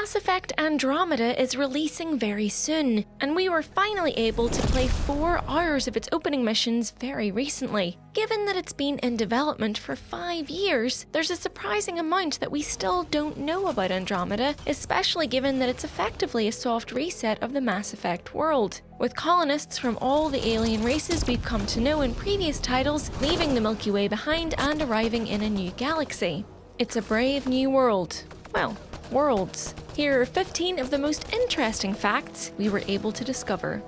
Mass Effect Andromeda is releasing very soon, and we were finally able to play 4 hours of its opening missions very recently. Given that it's been in development for 5 years, there's a surprising amount that we still don't know about Andromeda, especially given that it's effectively a soft reset of the Mass Effect world, with colonists from all the alien races we've come to know in previous titles leaving the Milky Way behind and arriving in a new galaxy. It's a brave new world. Well, worlds. Here are 15 of the most interesting facts we were able to discover.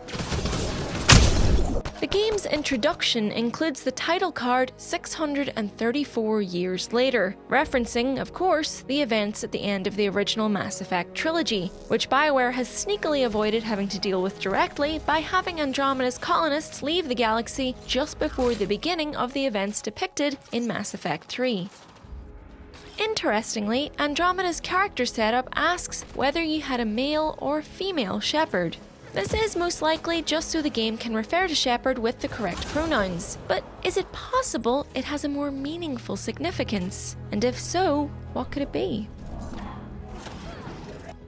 The game's introduction includes the title card 634 years later, referencing, of course, the events at the end of the original Mass Effect trilogy, which BioWare has sneakily avoided having to deal with directly by having Andromeda's colonists leave the galaxy just before the beginning of the events depicted in Mass Effect 3. Interestingly, Andromeda's character setup asks whether you had a male or female Shepard. This is most likely just so the game can refer to Shepard with the correct pronouns. But is it possible it has a more meaningful significance? And if so, what could it be?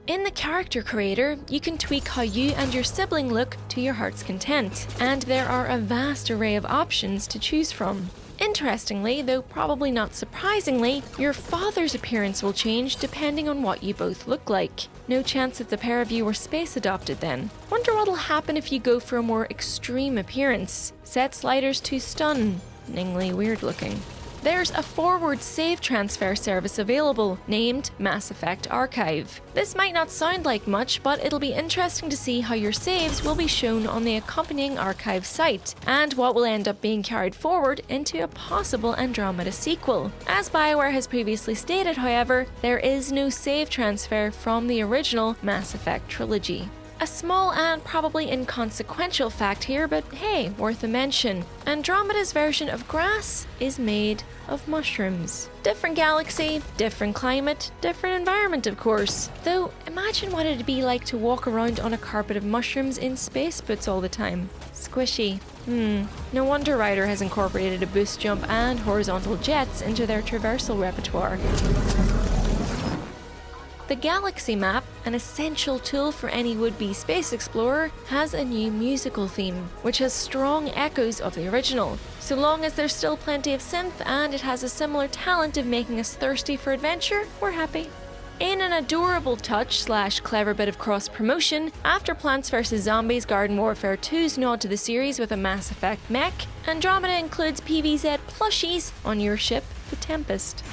In the character creator, you can tweak how you and your sibling look to your heart's content, and there are a vast array of options to choose from. Interestingly, though probably not surprisingly, your father's appearance will change depending on what you both look like. No chance that the pair of you were space adopted then. Wonder what'll happen if you go for a more extreme appearance. Set sliders to stunningly weird looking. There's a forward save transfer service available, named Mass Effect Archive. This might not sound like much, but it'll be interesting to see how your saves will be shown on the accompanying archive site, and what will end up being carried forward into a possible Andromeda sequel. As BioWare has previously stated, however, there is no save transfer from the original Mass Effect trilogy. A small and probably inconsequential fact here, but hey, worth a mention. Andromeda's version of grass is made of mushrooms. Different galaxy, different climate, different environment of course. Though, imagine what it'd be like to walk around on a carpet of mushrooms in space boots all the time. Squishy. No wonder Ryder has incorporated a boost jump and horizontal jets into their traversal repertoire. The Galaxy Map, an essential tool for any would-be space explorer, has a new musical theme, which has strong echoes of the original. So long as there's still plenty of synth and it has a similar talent of making us thirsty for adventure, we're happy. In an adorable touch / clever bit of cross-promotion, after Plants vs Zombies Garden Warfare 2's nod to the series with a Mass Effect mech, Andromeda includes PvZ plushies on your ship, the Tempest.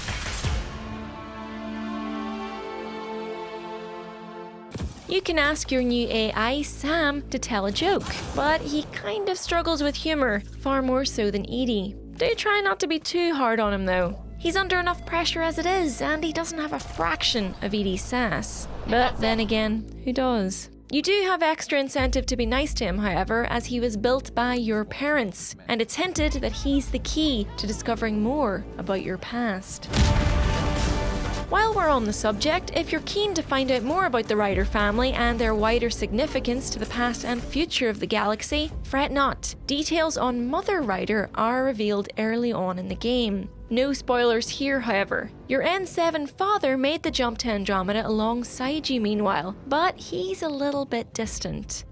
You can ask your new AI, Sam, to tell a joke, but he kind of struggles with humour, far more so than Edie. Do try not to be too hard on him though. He's under enough pressure as it is, and he doesn't have a fraction of Edie's sass. But then again, who does? You do have extra incentive to be nice to him, however, as he was built by your parents, and it's hinted that he's the key to discovering more about your past. While we're on the subject, if you're keen to find out more about the Ryder family and their wider significance to the past and future of the galaxy, fret not. Details on Mother Ryder are revealed early on in the game. No spoilers here, however. Your N7 father made the jump to Andromeda alongside you meanwhile, but he's a little bit distant.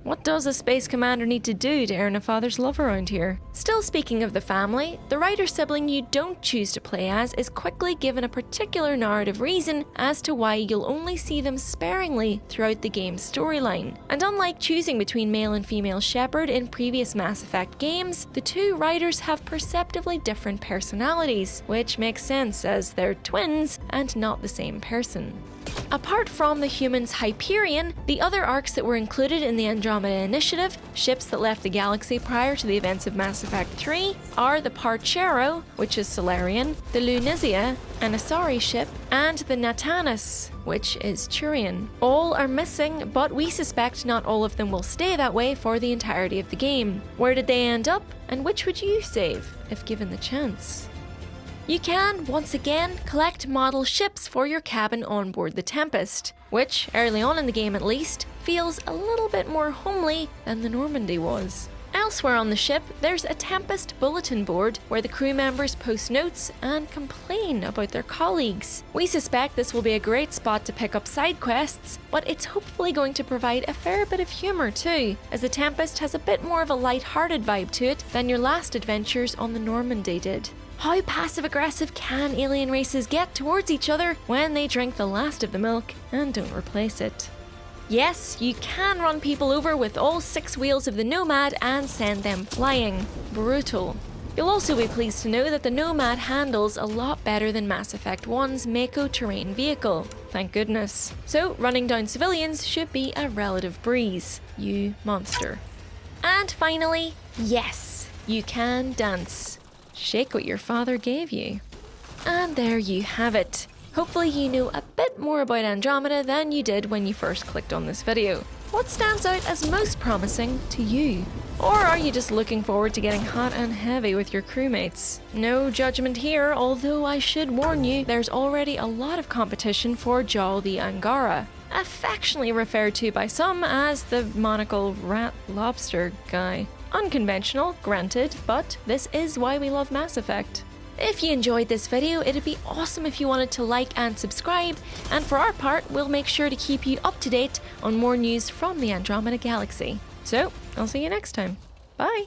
What does a space commander need to do to earn a father's love around here? Still speaking of the family, the Ryder sibling you don't choose to play as is quickly given a particular narrative reason as to why you'll only see them sparingly throughout the game's storyline. And unlike choosing between male and female Shepard in previous Mass Effect games, the two Ryders have perceptively different personalities, which makes sense as they're twins and not the same person. Apart from the humans Hyperion, the other arcs that were included in the Andromeda Initiative, ships that left the galaxy prior to the events of Mass Effect 3, are the Parchero, which is Solarian, the Lunizia, an Asari ship, and the Natanus, which is Turian. All are missing, but we suspect not all of them will stay that way for the entirety of the game. Where did they end up, and which would you save, if given the chance? You can, once again, collect model ships for your cabin on board the Tempest, which, early on in the game at least, feels a little bit more homely than the Normandy was. Elsewhere on the ship, there's a Tempest bulletin board where the crew members post notes and complain about their colleagues. We suspect this will be a great spot to pick up side quests, but it's hopefully going to provide a fair bit of humour too, as the Tempest has a bit more of a light-hearted vibe to it than your last adventures on the Normandy did. How passive-aggressive can alien races get towards each other when they drink the last of the milk and don't replace it? Yes, you can run people over with all 6 wheels of the Nomad and send them flying. Brutal. You'll also be pleased to know that the Nomad handles a lot better than Mass Effect 1's Mako terrain vehicle. Thank goodness. So, running down civilians should be a relative breeze. You monster. And finally, yes, you can dance. Shake what your father gave you. And there you have it. Hopefully you know a bit more about Andromeda than you did when you first clicked on this video. What stands out as most promising to you? Or are you just looking forward to getting hot and heavy with your crewmates? No judgment here, although I should warn you, there's already a lot of competition for Jaal the Angara, affectionately referred to by some as the monocle rat lobster guy. Unconventional, granted, but this is why we love Mass Effect. If you enjoyed this video, it'd be awesome if you wanted to like and subscribe, and for our part, we'll make sure to keep you up to date on more news from the Andromeda Galaxy. So, I'll see you next time. Bye!